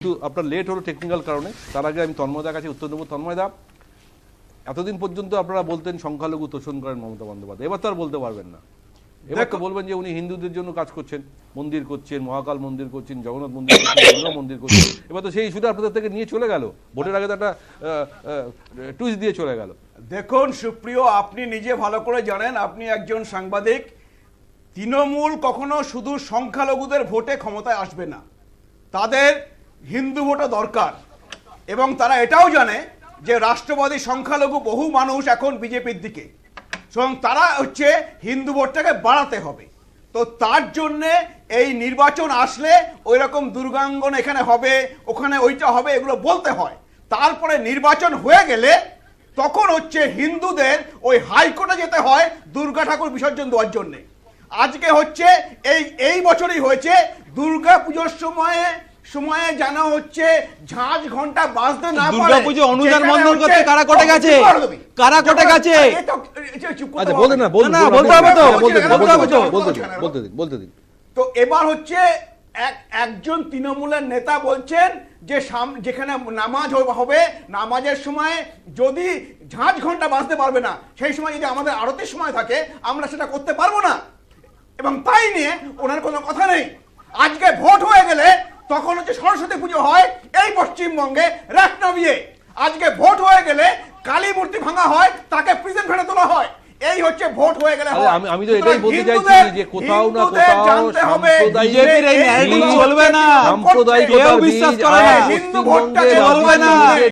কিন্তু আপনার লেট হলো টেকনিক্যাল কারণে। তার আগে আমি তন্ময়দার কাছে উত্তর দেবো। তন্ময়দা, এতদিন পর্যন্ত আপনারা বলতেন সংখ্যালঘু তোষণ করেন মমতা বন্দ্যোপাধ্যায়, এবার তো আর বলতে পারবেন না। এবার তো বলবেন যে উনি হিন্দুদের জন্য কাজ করছেন, মন্দির করছেন, মহাকাল মন্দির করছেন, জগন্নাথ মন্দির করছেন, দুর্গা মন্দির করছেন। এবার তো সেই ইস্যুটা আপনাদের থেকে নিয়ে চলে গেল, ভোটের আগে তো একটা টুইস্ট দিয়ে চলে গেল। দেখুন সুপ্রিয়, আপনি নিজে ভালো করে জানেন, আপনি একজন সাংবাদিক, তৃণমূল কখনো শুধু সংখ্যালঘুদের ভোটে ক্ষমতায় আসবে না, তাদের হিন্দু ভোটও দরকার। এবং তারা এটাও জানে যে রাষ্ট্রবাদী সংখ্যালঘু বহু মানুষ এখন বিজেপির দিকে, এবং তারা হচ্ছে হিন্দু ভোটটাকে বাড়াতে হবে। তো তার জন্যে এই নির্বাচন আসলে ওই রকম দুর্গাঙ্গন এখানে হবে, ওখানে ওইটা হবে, এগুলো বলতে হয়। তারপরে নির্বাচন হয়ে গেলে তখন হচ্ছে হিন্দুদের ওই হাইকোর্টে যেতে হয় দুর্গা ঠাকুর বিসর্জন দেওয়ার জন্যে। আজকে হচ্ছে এই বছরই হয়েছে দুর্গা পুজোর সময়ে জানা হচ্ছে ঝাঁঝ ঘন্টা বাজতে না পারে। দুর্গা পুজো অনুদান বন্ধন করতে কারা কোটে গেছে, কারা কোটে গেছে? আচ্ছা বলতে না, বলতে হবে তো, বলতে দিন। তো এবার হচ্ছে একজন তৃণমূলের নেতা বলছেন যে যেখানে নামাজ হবে, নামাজের সময় যদি ঝাঁঝ ঘন্টা বাজতে পারবে না, সেই সময় যদি আমাদের আরতির সময় থাকে আমরা সেটা করতে পারবো না। এবং তাই নিয়ে ওনার কোনো কথা নেই। আজকে ভোট হয়ে গেলে তখন হচ্ছে সরস্বতী পুজো হয় এই পশ্চিমবঙ্গে রাত নামিয়ে। আজকে ভোট হয়ে গেলে কালী মূর্তি ভাঙা হয়, তাকে প্রেজেন্ট ভেড়ে তোলা হয়। এই হচ্ছে ভোট হয়ে গেলে। আমি তো এটাই বলতে চাইছি যে কোথাও না কোথাও বিজেপির এই ন্যারেটিভ চলবে না, সাম্প্রদায়িক কেউ বিশ্বাস করে না, হিন্দু ভোটটাকে চলবে না।